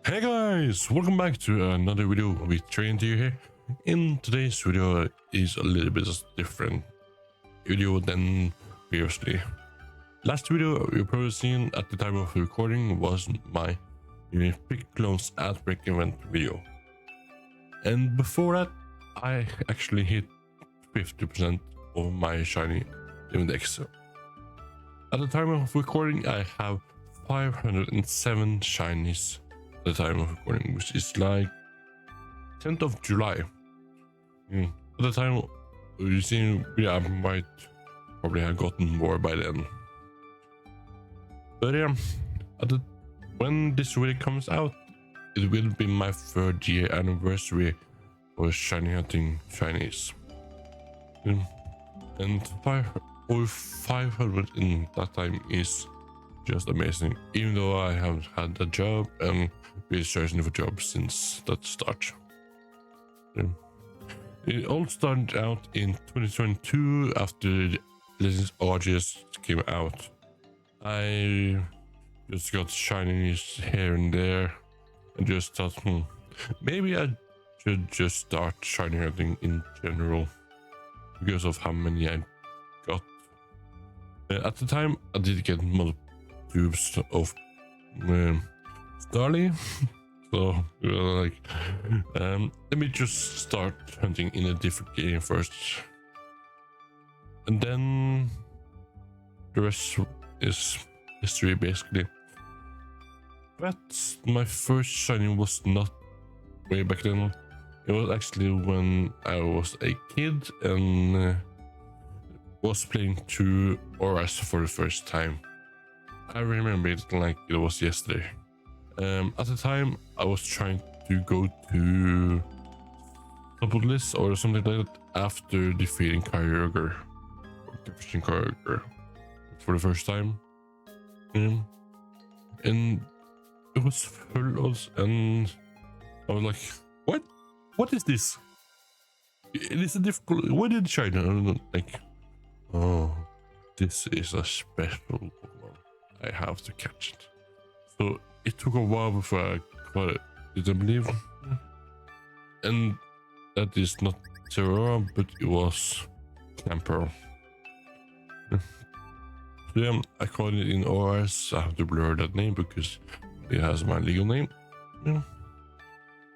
Hey guys, welcome back to another video with Train here. In today's video is a little bit different video than previously. Last video you probably seen at the time of recording was my Pick Clones Outbreak event video. And before that, I actually hit 50% of my shiny DEX. At the time of recording, I have 507 shinies at the time of recording, which is like 10th of July. At the time you see, I might probably have gotten more by then. But yeah, when this video comes out, it will be my 3rd year anniversary for shiny hunting shinies. And over 500 in that time is just amazing, even though I have had a job and been searching for jobs since that start. It all started out in 2022 after the Legends Arceus came out. I just got shinies here and there and just thought, maybe I should just start shiny hunting in general because of how many I got. At the time, I did get multiple tubes of Starly, so like, let me just start hunting in a different game first, and then the rest is history basically. But my first shiny was not way back then. It was actually when I was a kid and was playing through Auras for the first time. I remember it like it was yesterday. At the time, I was trying to go to Topolis or something like that after defeating Kyogre, capturing Kyogre for the first time. And it was full of, and I was like, what? What is this? It is a difficult. What did China? I don't know, like, oh, this is a special Pokemon. I have to catch it. So it took a while before I caught it, did I believe? And that is not Terra, but it was Camper. So yeah, I caught it in ORS. I have to blur that name because it has my legal name. Yeah.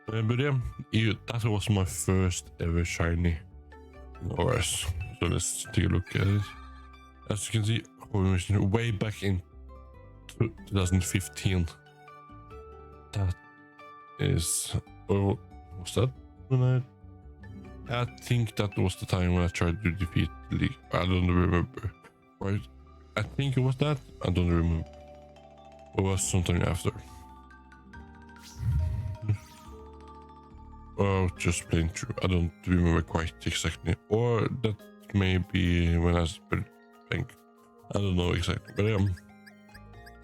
But yeah, that was my first ever shiny in ORS. So let's take a look at it. As you can see, way back in 2015. That is, or was that when I think that was the time when I tried to defeat the league. I don't remember. Right? I think it was that. I don't remember. It was sometime after. Or just playing through. I don't remember quite exactly. Or that may be when I was playing. I don't know exactly.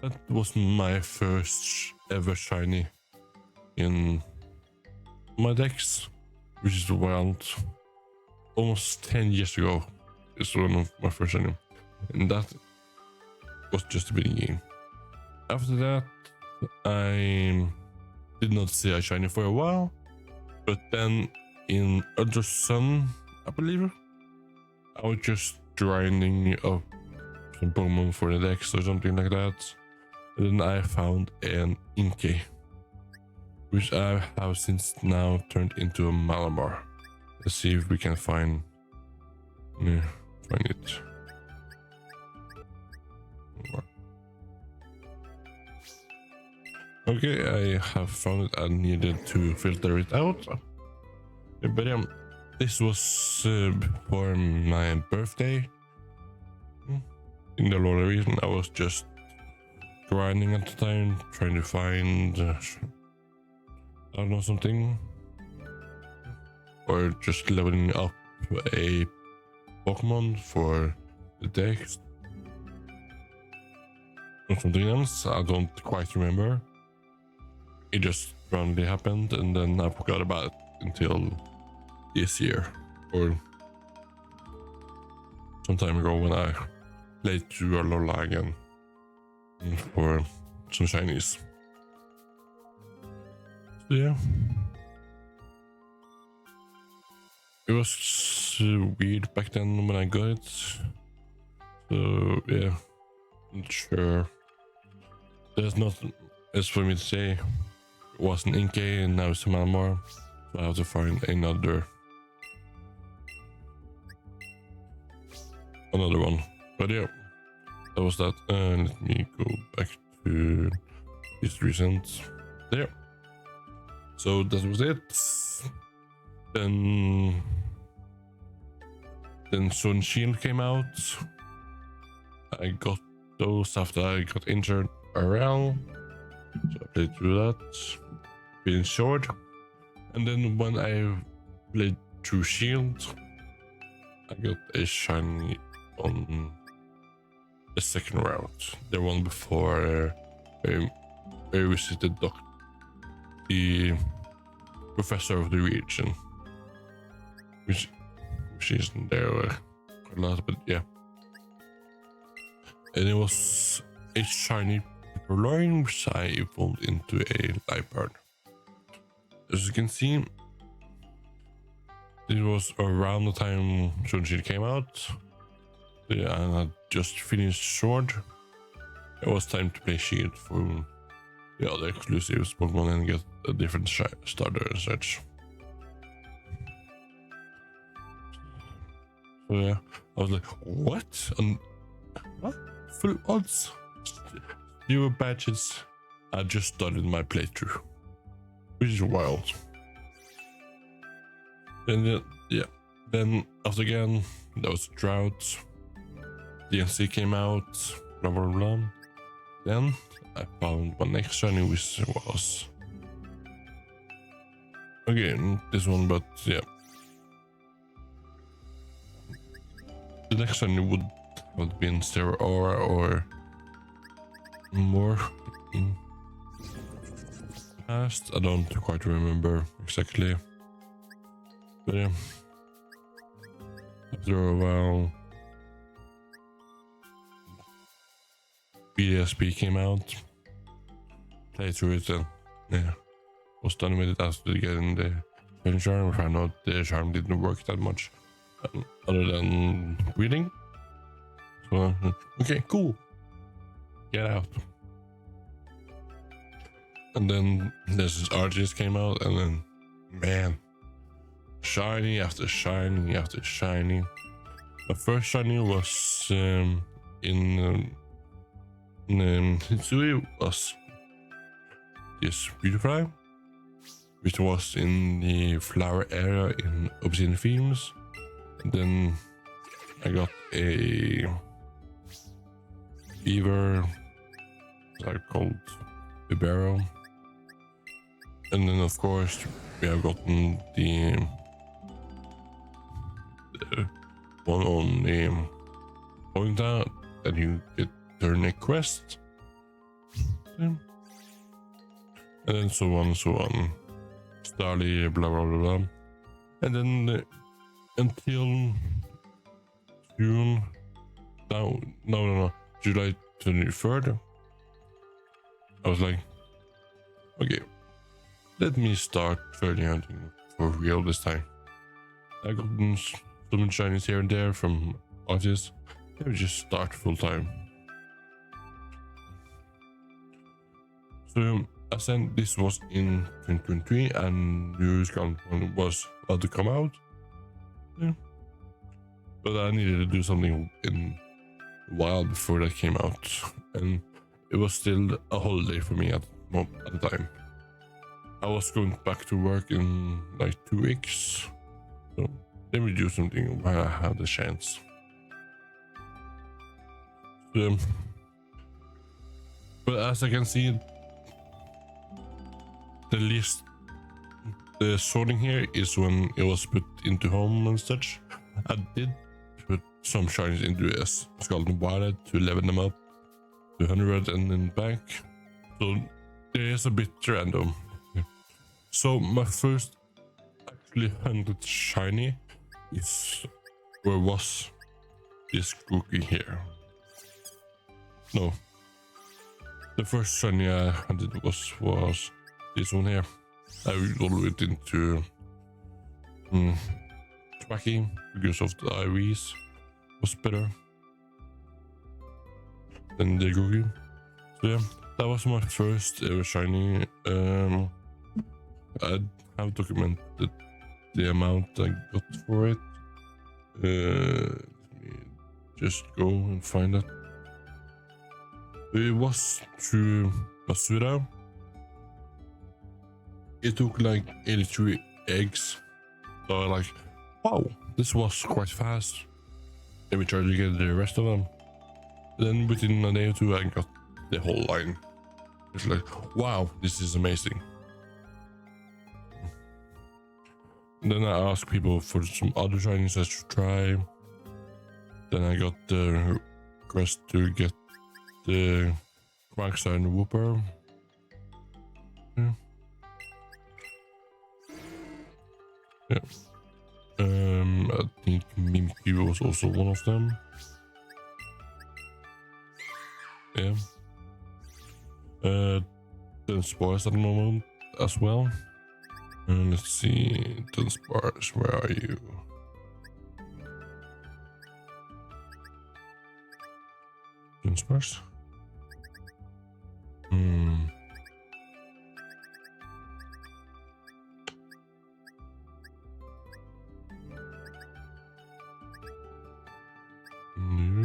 But that was my first ever shiny in my DEX, which is around almost 10 years ago. It's one of my first shiny, and that was just the beginning. After that, I did not see a shiny for a while, but then in Ultra Sun, I believe, I was just grinding up some Pokemon for the DEX or something like that. And then I found an Inkay, which I have since now turned into a Malamar. Let's see if we can find it. Okay, I have found it. I needed to filter it out. But yeah, this was before my birthday. In the Lord reason, I was just grinding at the time, trying to find I don't know, something, or just leveling up a Pokemon for the DEX or something else. I don't quite remember. It just randomly happened, and then I forgot about it until this year or some time ago when I played through Alola again for some shinies. So yeah. It was weird back then when I got it. So yeah, not sure. There's nothing else for me to say. It was an Inkay and now it's a Malmar. So I have to find another one. But yeah, that was that. Let me go back to this recent. There. So that was it. Then Sun Shield came out. I got those after I got injured around. So I played through that. Been short. And then when I played through Shield, I got a shiny on the second route. The one before I visited the professor of the region. Which isn't there quite a lot, but yeah. And it was a shiny Purloin, which I evolved into a Liepard. As you can see, it was around the time Shunji came out. Yeah, and I just finished Sword. It was time to play Shield for the other exclusives Pokemon and get a different starter and such. So yeah, I was like, what? What? Full odds? 0 badges. I just started my playthrough, which is wild. And yeah, then after again, there was a drought. DNC came out, blah blah blah. Then I found my next shiny, which was again this one, but yeah. The next one would have been Stereo Aura or more in past. I don't quite remember exactly. But yeah. After a while, BSP came out. Played through it and yeah, was done with it after getting the charm. I found out the charm didn't work that much. Other than breeding. So, okay, cool. Get out. And then this Arceus came out, and then, man, shiny after shiny after shiny. My first shiny was in Hitsui was this Beautifly, which was in the flower area in Obsidian Fields. Then I got a beaver, called Bibero. And then of course we have gotten the one on the Pointa that you get during a quest. And then so on. Starly, blah blah blah blah. And then until June, no, July 23rd, I was like, okay, let me start further hunting for real this time. I got some shinies here and there from artists. Let me just start full time. So I said this was in 2023 and New Year's was about to come out. Yeah. But I needed to do something in a while before that came out, and it was still a holiday for me at the time. I was going back to work in like 2 weeks, so let me do something while I have the chance. But as I can see, the sorting here is when it was put into home and such. I did put some shinies into a Skeleton Wallet to level them up to 100 and then back. So there is a bit random. So my first actually 100 shiny was this cookie here. No. The first shiny I hunted was this one here. I rolled it into tracking because of the IVs was better than the Gogi. So yeah, that was my first ever shiny. I have documented the amount I got for it. Let me just go and find it. It was through Basura. It took like 83 eggs. So I like, wow, this was quite fast. Let me try to get the rest of them. Then within a day or two, I got the whole line. It's like, wow, this is amazing. Then I asked people for some other shinies I should try. Then I got the request to get the Quagsire and Whooper. Yeah. Yeah. I think Mimikyu was also one of them. Yeah. Dunsparce at the moment as well. Let's see, Dunsparce, where are you? Dunsparce?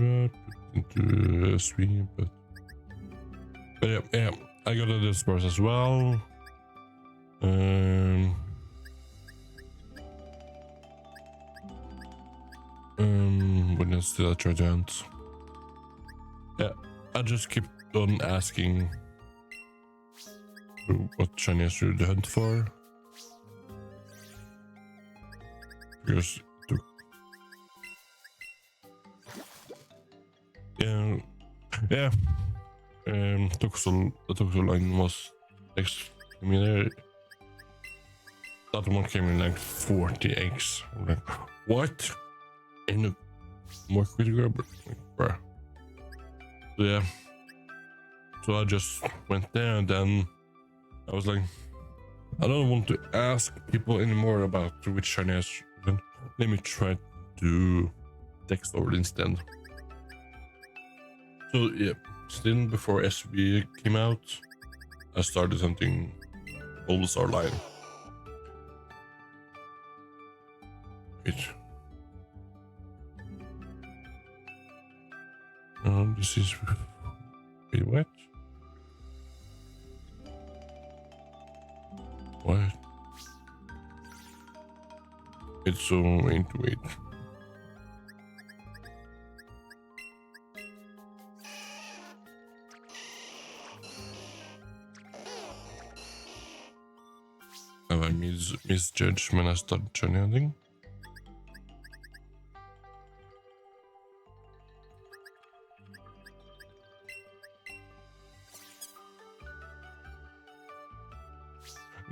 Yeah, put into SV, but yeah, I got a Dunsparce as well. When else did I try to hunt? Yeah, I just keep on asking what shiny I should hunt for. Because the Toxel line was next to me there. That one came in like 40 eggs. I'm like, what? Ain't no more critical, but like, bruh. So yeah. So I just went there, and then I was like, I don't want to ask people anymore about which shiny I should. Let me try to do DEX Lord instead. So yeah, still before SB came out, I started hunting Bulbasaur line. Wait. This is... Wait, what? What? It's so into it. Have I misjudged when I started channeling?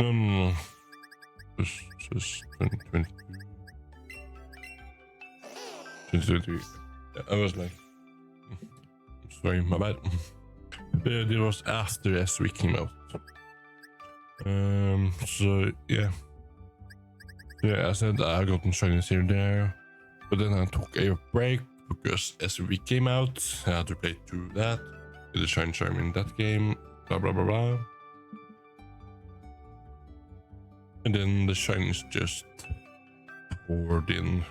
No. Just 2022. 2023. Yeah, I was like, sorry, my bad. It was after SW came out. So yeah. Yeah, I said I got shinies here and there, but then I took a break because SW came out. I had to play through that, get the shiny charm in that game, blah blah blah blah. And then the shinies just poured in.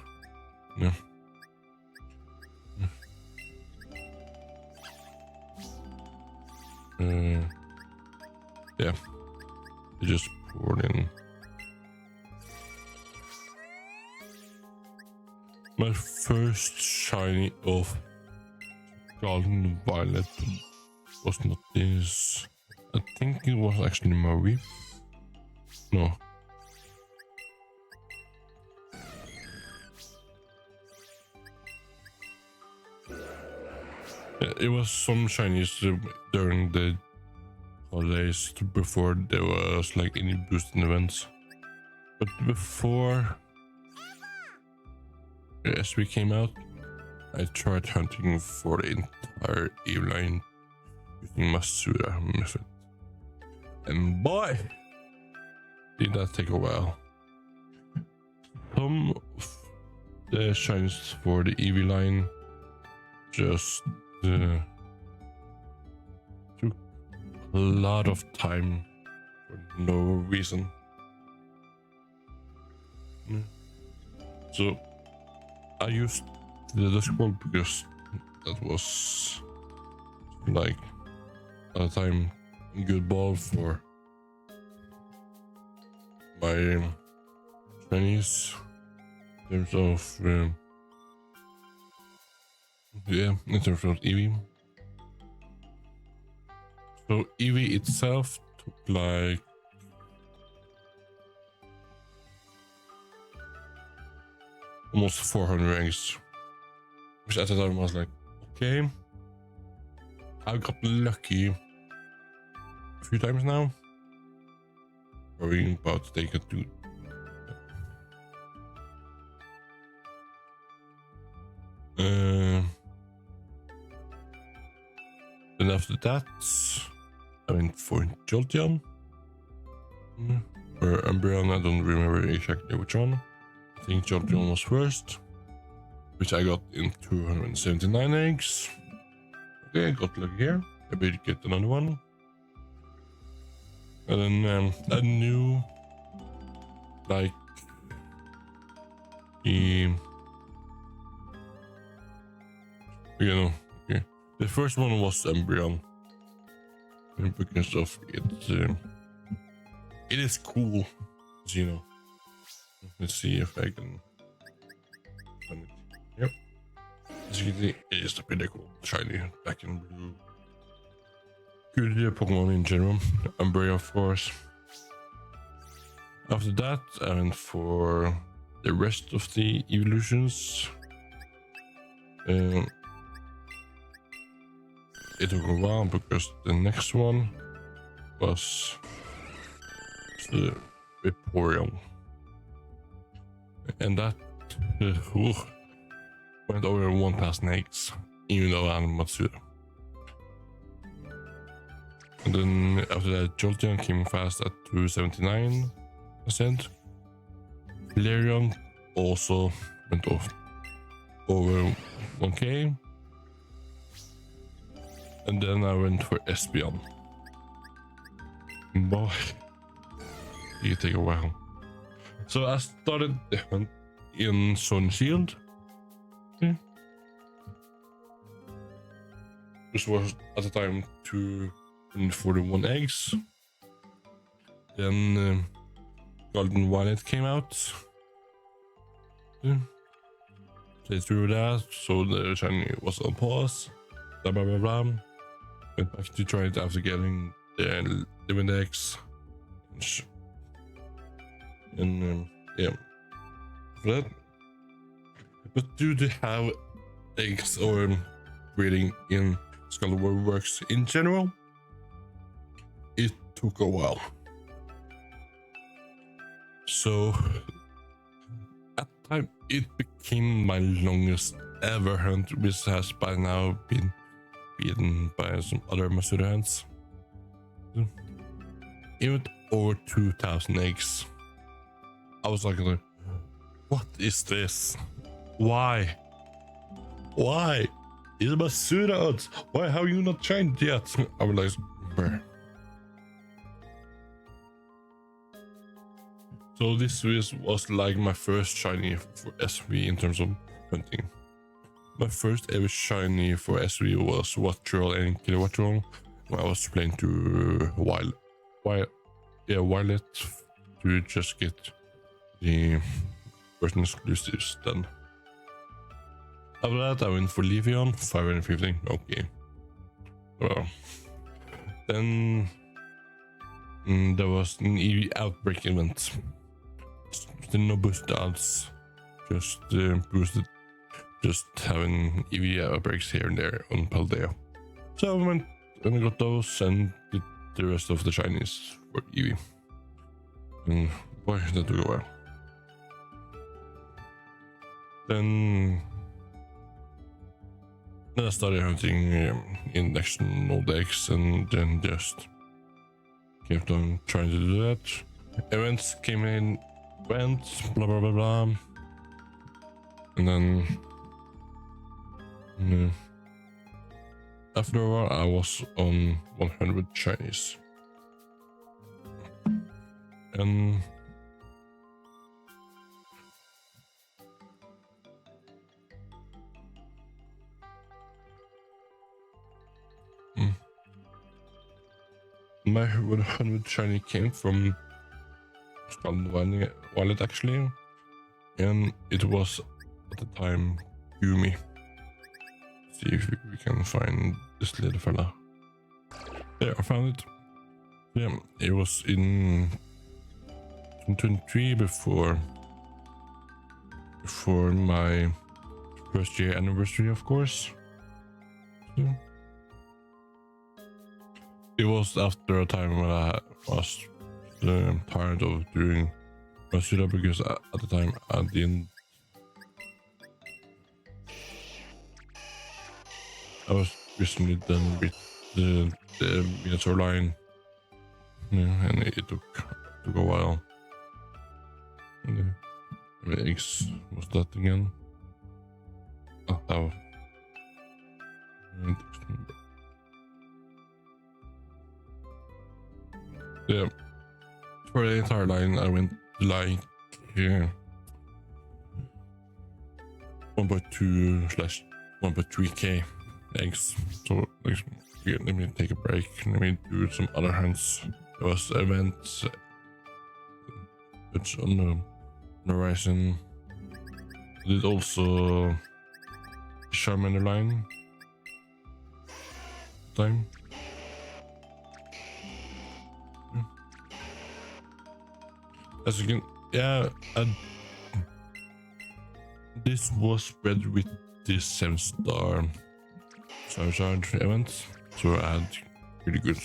Yeah. Yeah, it just poured in. My first shiny of Golden Violet was not this. I think it was actually Marie. No. Yeah, it was some shinies during the holidays before there was like any boosting events. But before SW came out, I tried hunting for the entire Eveline using Masura method. And boy, Did that take a while? Some of the shinies for the EV line just took a lot of time for no reason. So I used the dusk ball because that was like at the time a good ball for my Chinese in terms of in terms of Eevee. So Eevee itself took like almost 400 eggs, which at the time I was like, okay, I got lucky a few times now. Are we about to take it to? Then after that, I went for Jolteon or Umbreon. I don't remember exactly which one. I think Jolteon was first, which I got in 279 eggs. Okay, I got lucky here. Maybe to get another one. And then I knew, like, the first one was Umbreon, because of it. It is cool, you know. Let's see if I can find it. Yep. As you can see, it is pretty cool. Shiny, black and blue. Good Pokemon in general. Umbreon, of course. After that, I went for the rest of the evolutions. It took a while because the next one was the Vaporeon. And that went over 1,000 eggs, even though I'm Matsura. And then after that, Jolteon came fast at 279%. Flareon also went off over 1k. And then I went for Espeon. Boy, it take a while. So I started the hunt in Sun Shield. This was at the time 241 eggs. Then Golden Violet came out. They threw that, so the shiny was on pause. Blah blah blah blah. Went back to try it after getting the living eggs. And yeah, for that. But do they have eggs or breeding in Skyward Works in general? It took a while. So at the time, it became my longest ever hunt, which has by now been beaten by some other Masura hunts. It went over 2,000 eggs. I was like, what is this? Why? Why? It's Masura hunts. Why have you not changed yet? I was like, bruh. So this was like my first shiny for SV in terms of hunting. My first ever shiny for SV was Wattrel and Kilowattrel when I was playing to Violet to just get the version exclusives done. After that, I went for Leafeon, 550. Okay. Well, then there was an EV outbreak event. The no boost odds just boosted, just having EV outbreaks here and there on Paldea. So I went and I got those and did the rest of the shinies for EV. And boy, that took a while. Then I started hunting in national DEX and then just kept on trying to do that. events came in, went, blah blah blah blah, and then after a while I was on 100 shinies, and my 100 shiny came from wallet actually, and it was at the time Yumi. See if we can find this little fella. Yeah, I found it. Yeah, it was in 2023 before my first year anniversary, of course. Yeah. It was after a time when I was tired of doing Rosita, because at the time I didn't. I was recently done with the miniature line, and it took a while. And the X was that again. Oh, that was. Yeah, for the entire line I went like 1.2/1.3k eggs. So like, yeah, let me take a break, let me do some other hunts. There was events which on the horizon. I did also Charmander line time. As you can, yeah, this was spread with this 7-star Charizard event, so I had really good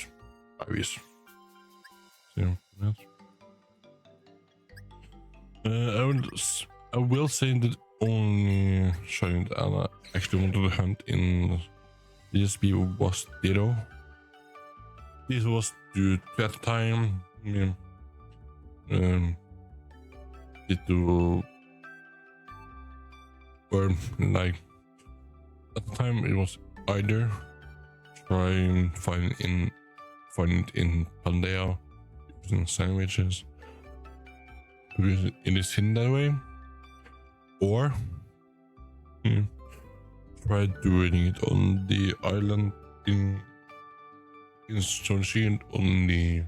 IVs. So that. I will say that only shiny that I actually wanted to hunt in DSP was Ditto. This was due to that time. Yeah. Ditto, or like at the time it was either try and find it in Pandea using sandwiches because it is hidden that way, or try doing it on the island in Sonshi, on the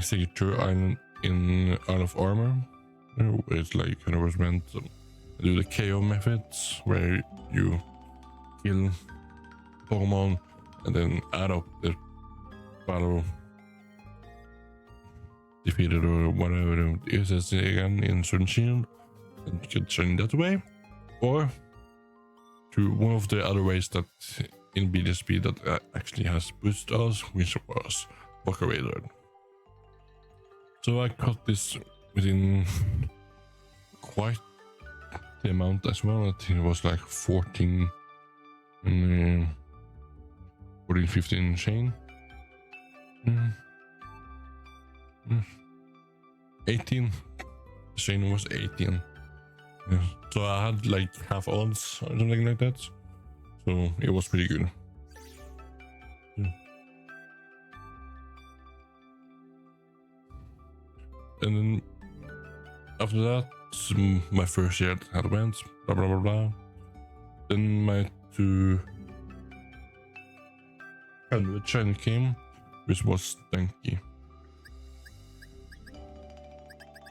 signature island in Isle of Armor, where it's like kind of was meant to do the KO methods, where you kill Pokemon and then add up the battle defeated or whatever it is again in Sword and Shield, and get shiny that way, or to one of the other ways that in BDSP that actually has boosted us, which was Walker Raider. So I caught this within quite the amount as well. I think it was like 14 and 15 chain. 18. The chain was 18. Yeah. So I had like half odds or something like that. So it was pretty good. Yeah. And then after that, my first year had went, blah blah blah blah. Then my 200 shiny came, which was Stanky.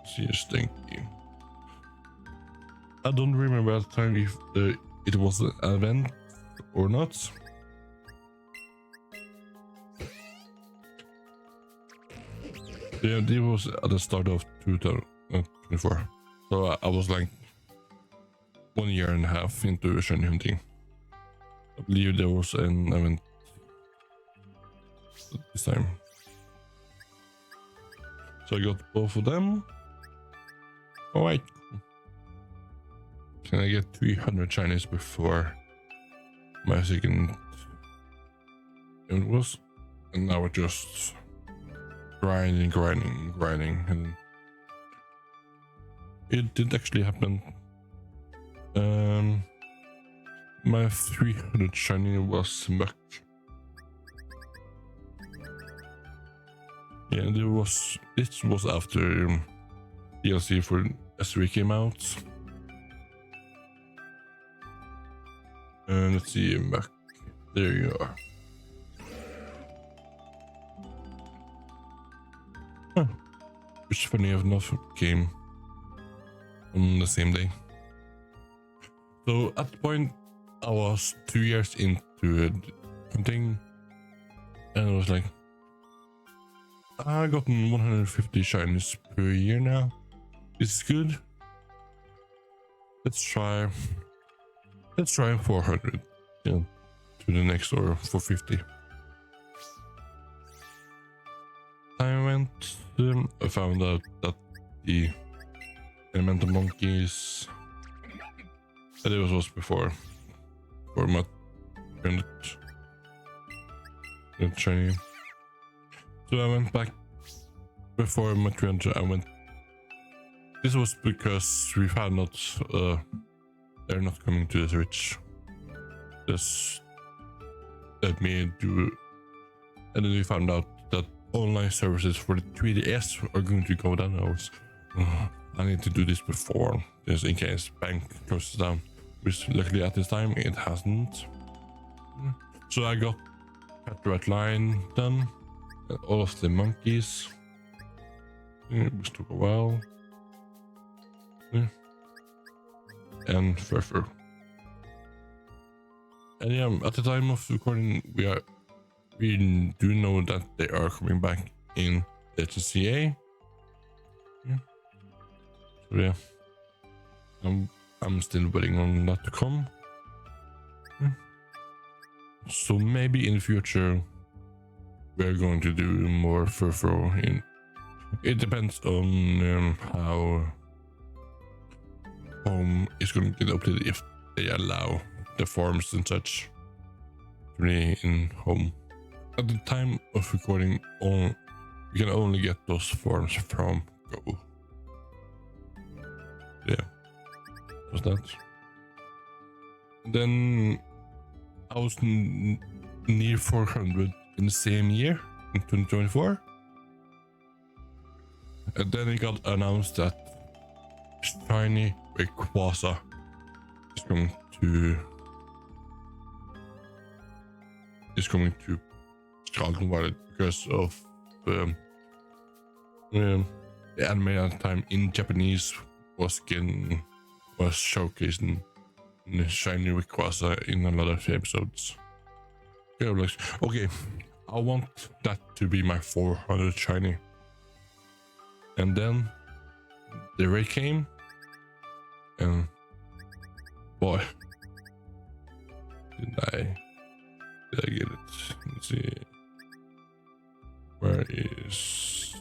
See, Stanky. I don't remember at the time if it was an event or not. Yeah, it was at the start of 2024. So I was like 1.5 years into shiny hunting. I believe there was an event this time. So I got both of them. Alright. Can I get 300 shinies before my second event was? And now I just grinding, and it did actually happen. My 300 shiny was muck. Yeah, this was after DLC for S3 came out. Let's see, muck. There you are. Huh. Which funny enough came on the same day. So at the point I was 2 years into hunting, and I was like, I gotten 150 shinies per year now. This is good. Let's try 400. Yeah, to the next or 450. I went. I found out that the elemental monkeys. That it was before. For my 300 shiny. So I went back before my 300. I went. This was because we found out they're not coming to the Switch. Just let me do, and then we found out that online services for the 3DS are going to go down. I need to do this before, just in case bank closes down. Which luckily at this time it hasn't. So I got the red line done. All of the monkeys. Which took a while. And further. And yeah, at the time of recording, we do know that they are coming back in HCA. So yeah, I'm still waiting on that to come. So maybe in the future we're going to do more furfro. It depends on how home is going to get updated, if they allow the forms and such to be in home. At the time of recording, we can only get those forms from Go. Yeah, was that. And then I was near 400 in the same year, in 2024. And then it got announced that shiny Rayquaza is coming to Scotland Valley because of the anime at the time in Japanese was showcasing the shiny Rayquaza in a lot of episodes. Yeah, like, okay, I want that to be my 400 shiny. And then the raid came, and boy, did I get it. Let's see. Where is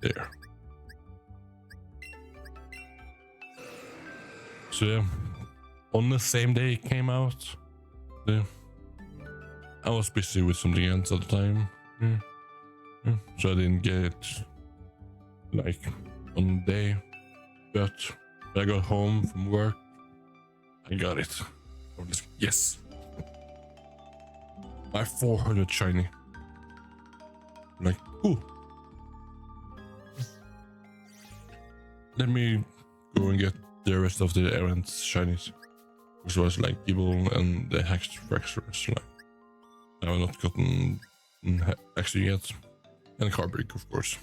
there? So yeah, on the same day it came out, I was busy with something else at the time. So I didn't get it like on the day, but when I got home from work, I got it. I was like, yes, my 400 shiny. I'm like, ooh, let me go and get the rest of the errands shinies, which was like evil and the hexed fractures. Like, I have not gotten actually yet, and Carbrig, of course,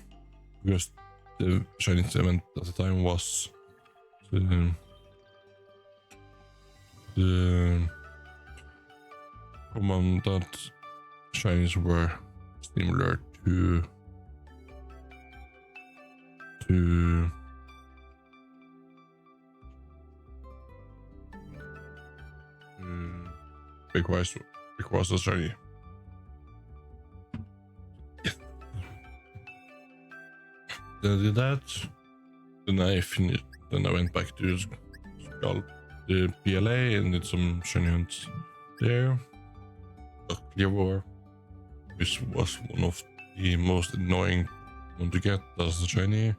because the shinies event at the time was the command that shinies were similar to Rayquaza shiny. Then I did that. Then I finished. Then I went back to the PLA and did some shiny hunts there. a clear, which was one of the most annoying one to get as a shiny.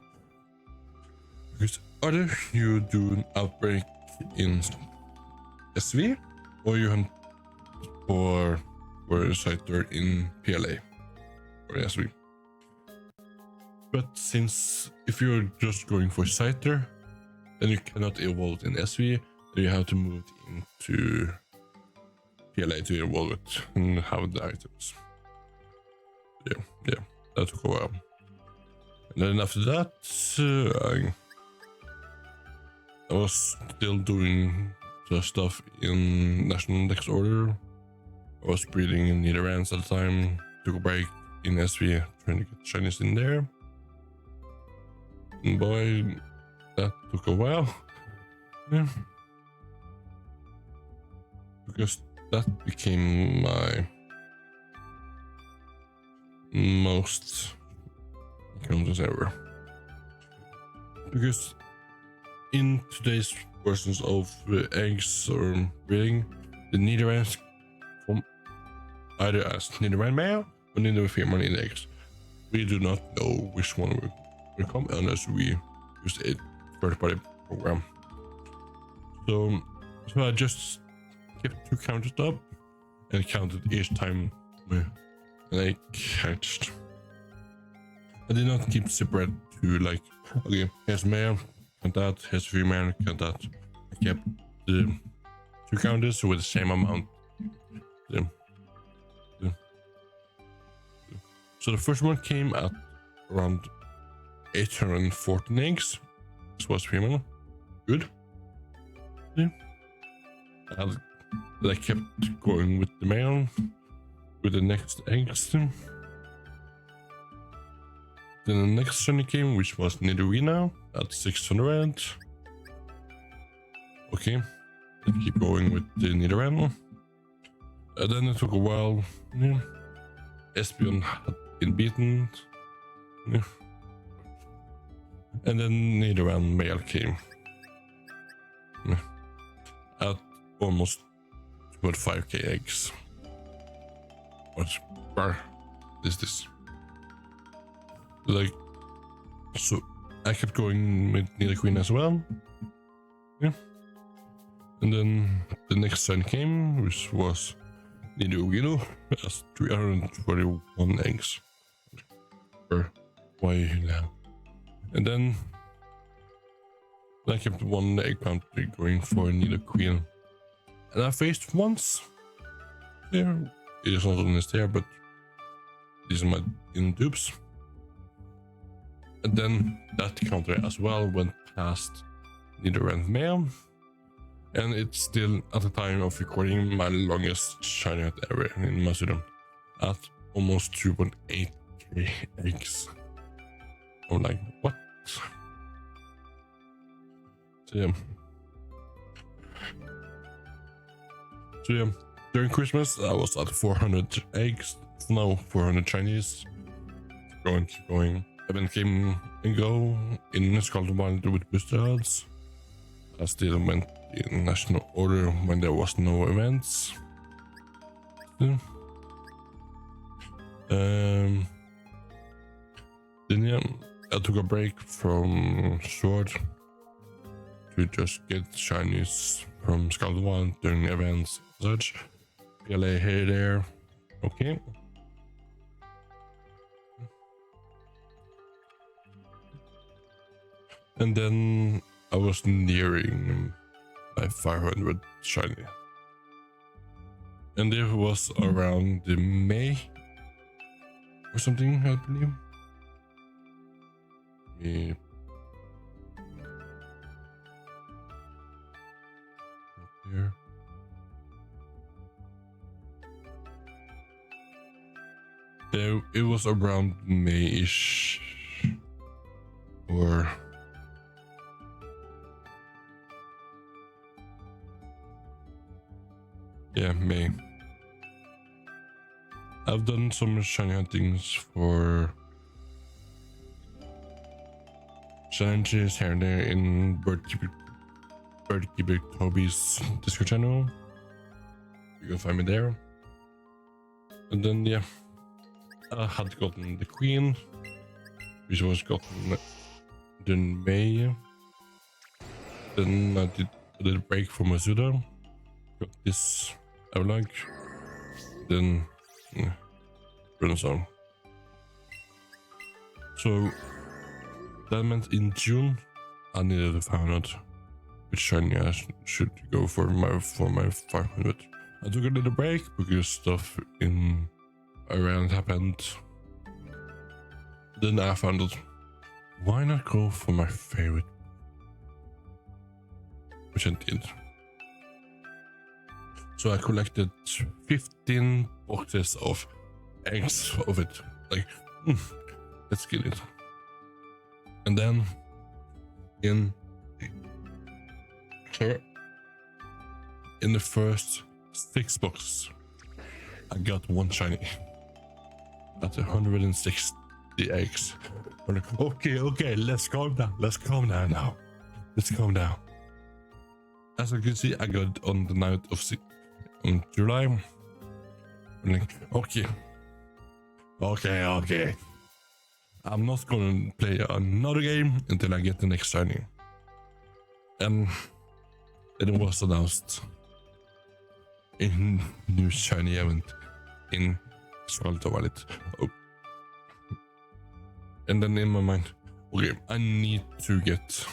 Because either you do an outbreak in SV or you hunt for a Scyther in PLA or SV. But since if you're just going for Scyther, then you cannot evolve in SV, then you have to move into PLA to evolve it and have the items. Yeah, that took a while. And then after that, I was still doing the stuff in National DEX order. I was breeding in Netherlands at the time, took a break in SV, trying to get shinies in there. And boy, that took a while. Yeah. Because that became my most encounters ever. Because in today's versions of eggs or breeding, the Netherlands come either as Netherland male or Netherland female in eggs. We do not know which one will come unless we use a third-party program. So I just kept 2 counters up and counted each time an egg hatched. I did not keep separate to like, okay, here's male, count that, here's female, count that. I kept the 2 counters with the same amount. So the first one came at around 814 eggs. This was female. Good. Yeah. And I kept going with the male with the next eggs. Then the next shiny came, which was Nidorina at 600. Okay, let's keep going with the Nidorina. And then it took a while. Yeah. Espeon had been beaten. Yeah. And then Nidoran male came. Yeah. At almost 2.5k eggs. What bar is this? Like, so I kept going with Nidoqueen as well. Yeah. And then the next sign came, which was Nidogino as 341 eggs. Or why now? And then I kept 1 egg count going for Nidoqueen. And I faced once. There. It is not on this there, but these are my in dupes. And then that counter as well went past Nidoran male. And it's still, at the time of recording, my longest shiny hunt ever in Masudam at almost 2.8k eggs. I'm like, what? So yeah, during Christmas I was at 400 eggs, now 400 Chinese. Keep going. I then came and go in Scotland Wild with booster odds. I still went in national order when there was no events. Then yeah, I took a break from Sword to just get shinies from Scotland Wild during events and such. PLA here there. Okay. And then I was nearing my 500 shiny. And it was around the May or something, I believe. Yeah. Here. There, it was around May-ish, or yeah, May. I've done some shiny huntings for challenges here and there in Birdkeeper Toby's Discord channel. You can find me there. And then yeah, I had gotten the Queen, which was gotten in May. Then I did a break for Masuda, got this Avalanche, then Renaissance. So that meant in June I needed a 500, which shiny I should go for my 500. I took a little break because stuff in around happened. Then I found out, why not go for my favorite? Which I did. So I collected 15 boxes of eggs of it. Like, let's get it. And then in the first 6 boxes, I got 1 shiny. That's 160 eggs. I'm like, okay, let's calm down. Let's calm down now. Let's calm down. As you can see, I got it on the 9th of July. I'm like, okay. I'm not gonna play another game until I get the next shiny. And then it was announced a new shiny event in Svalta Wallet. Oh. And then in my mind, okay, I need to get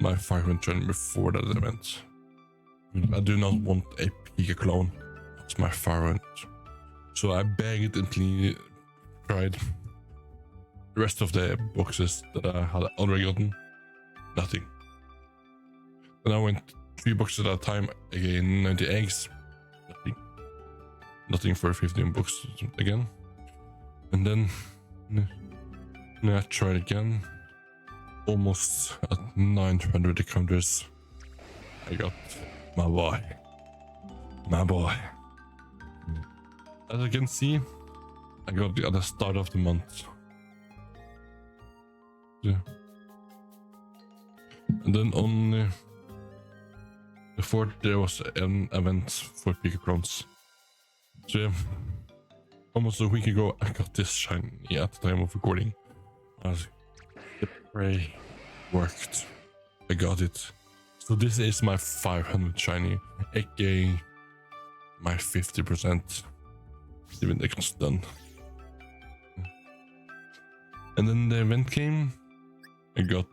my 500 shiny before that event. I do not want a Pika clone. That's my 500. So I begged and tried the rest of the boxes that I had already gotten. Nothing. Then I went 3 boxes at a time, again 90 eggs. Nothing for 15 boxes again. And then I tried again. Almost at 900 encounters. I got my boy. As you can see, I got it at the start of the month. Yeah. And then on the 4th there was an event for Pika Clones. So yeah, almost a week ago I got this shiny at the time of recording. The prey worked. I got it. So this is my 500 shiny, aka my 50%. Even DEX done. And then the event came. I got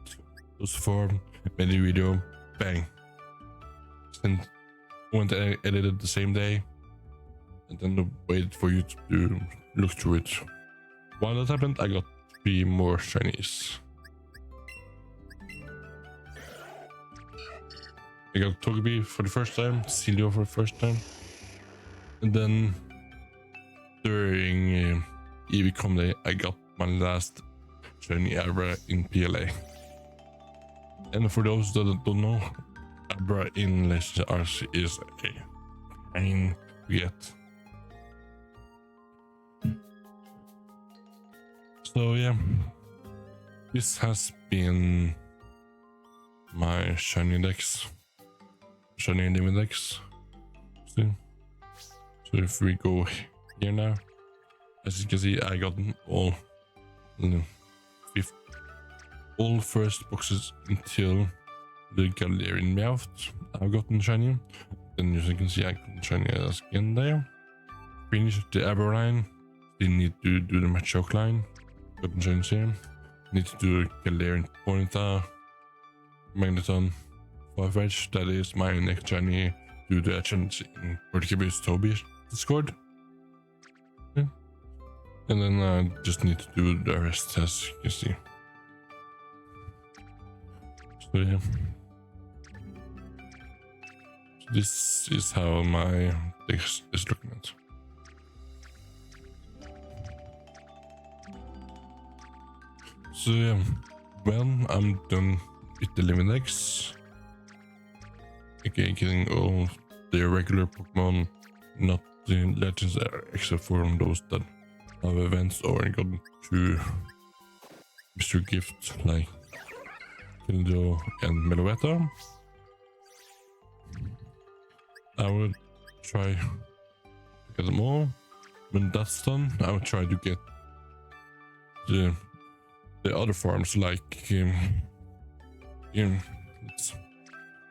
those 4, made a video, bang. And went and edited the same day. And then waited for you to look through it. While that happened, I got 3 more shinies. I got Togepi for the first time, Celio for the first time. And then during EVCom Day, I got my last shiny Abra in PLA. And for those that don't know, Abra in Legends RC is a pain to get. So yeah, this has been my shiny DEX, shiny limit DEX. See? So if we go here now, as you can see, I got all first boxes until the Galarian Meowth. I've gotten shiny. Then as you can see, I got shiny again there. Finished the Aberline. Still need to do the Machoke line. Gotten shiny here. Need to do Galarian Ponyta, Magneton, Farfetch. That is my next shiny. Do the challenge in Portuguese Toby Discord. Yeah. And then I just need to do the rest, as you can see. So yeah. So this is how my DEX is looking at. So yeah, when I'm done with the living DEX, okay, getting all the regular Pokemon, not the legends, except for those that have events or gotten to Mr. Gift, like Kildo and Meloetta. I will try to get them all. when that's done, I'll try to get the other farms, like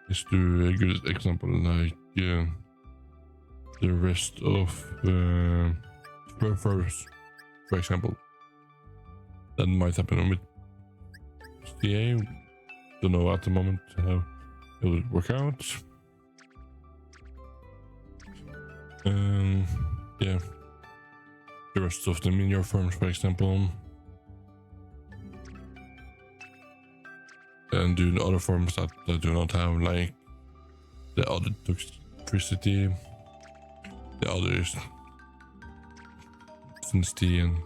let's do a good example, like the rest of fur farms, for example. That might happen with CA. Don't know at the moment how it will work out. Yeah, the rest of the minior farms, for example, and do the other farms that do not have, like the other toxicity, the others density, and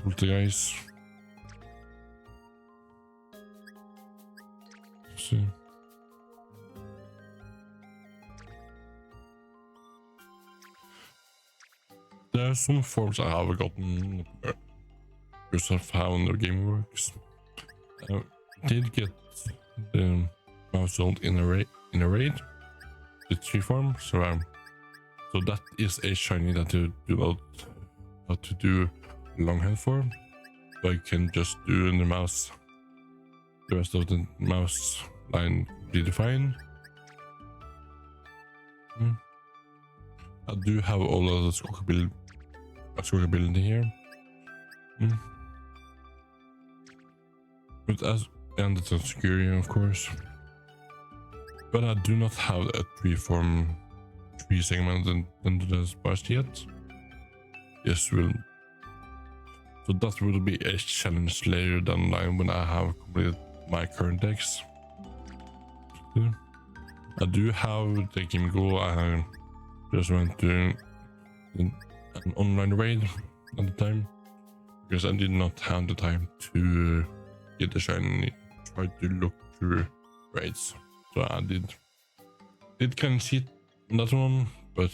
poltergeist. See. There are some forms I have gotten because of how the game works. I did get the mouse in a raid, the 3 form, so that is a shiny that you do not have to do longhand for. So I can just do in the mouse, the rest of the mouse line completely fine. I do have all of the scoreability here. And the security, of course. But I do not have a 3 segment into the sparse yet. Yes, will. So that will be a challenge later down the line when I have completed my current DEX. I do have the game goal. I just went to an online raid at the time because I did not have the time to get the shiny. Try to look through raids, so I did kind of cheat on that one, but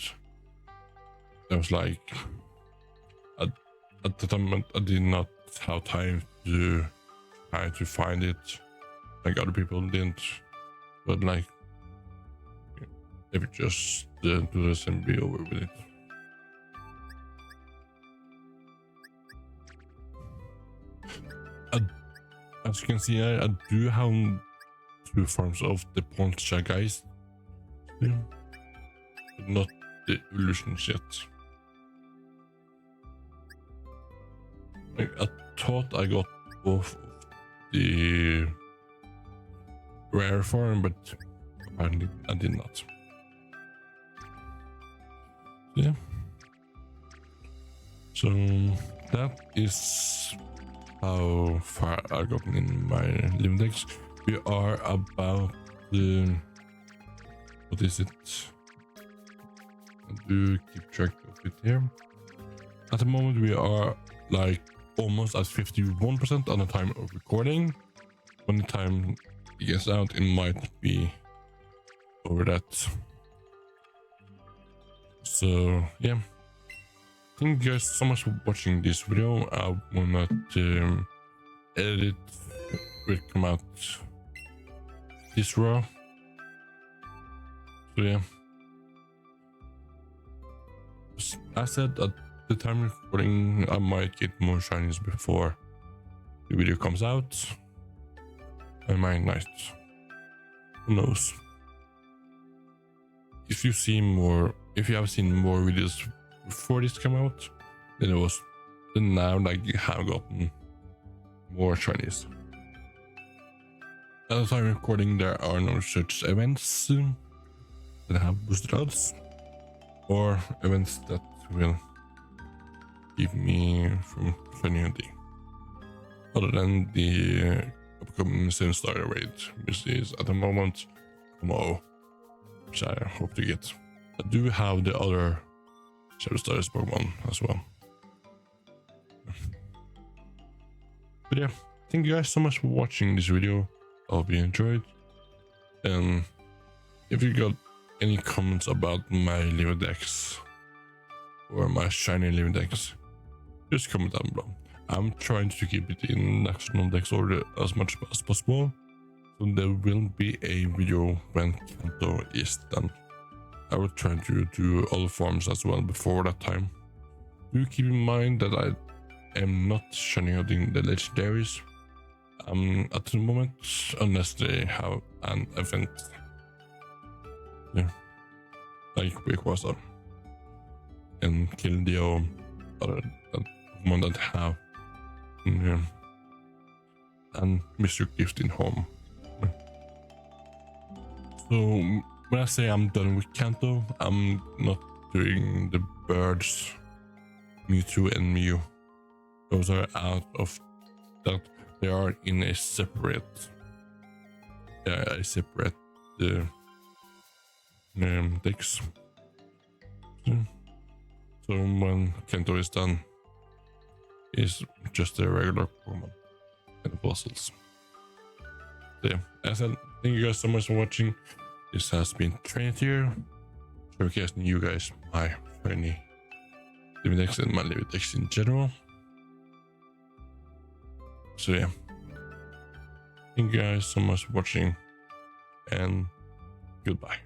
I was like, at the time I did not have time to try to find it like other people didn't. But like, if it just do this and be over with it. As you can see, I do have 2 forms of the poltergeist, but not the illusions yet. Like, I thought I got both of the rare form, but apparently I did not. Yeah. So that is how far I've gotten in my living DEX. We are about what is it? I do keep track of it here. At the moment we are like almost at 51% on the time of recording. When the time gets out, it might be over that. So yeah, thank you guys so much for watching this video. I will not edit, will come out this raw. So yeah, as I said, at the time recording I might get more shinies before the video comes out. I might not, who knows. If you have seen more videos before this came out, then now like you have gotten more shinies. At the time of recording, there are no such events that have boosted odds or events that will keep me from shining the other than the upcoming 7-star raid, which is at the moment tomorrow, which I hope to get. I do have the other 7-stars Pokemon as well. But yeah, thank you guys so much for watching this video. I hope you enjoyed. And if you got any comments about my living DEX or my shiny living DEX, just comment down below. I'm trying to keep it in national DEX order as much as possible, so there will be a video when Kanto is done. I will try to do all forms as well before that time. Do keep in mind that I am not shiny-holding the legendaries at the moment, unless they have an event. Yeah, like Rayquaza and kill the other Pokemon that have and Mr. Gift in home. So when I say I'm done with Kanto, I'm not doing the birds, Mewtwo and Mew. Those are out of that. They are in a separate DEX. So when Kanto is done, it's just a regular Pokemon and the fossils. So yeah, as I said, thank you guys so much for watching. This has been Trainityr, showcasing you guys my shiny living decks and my living decks in general. So yeah, thank you guys so much for watching, and goodbye.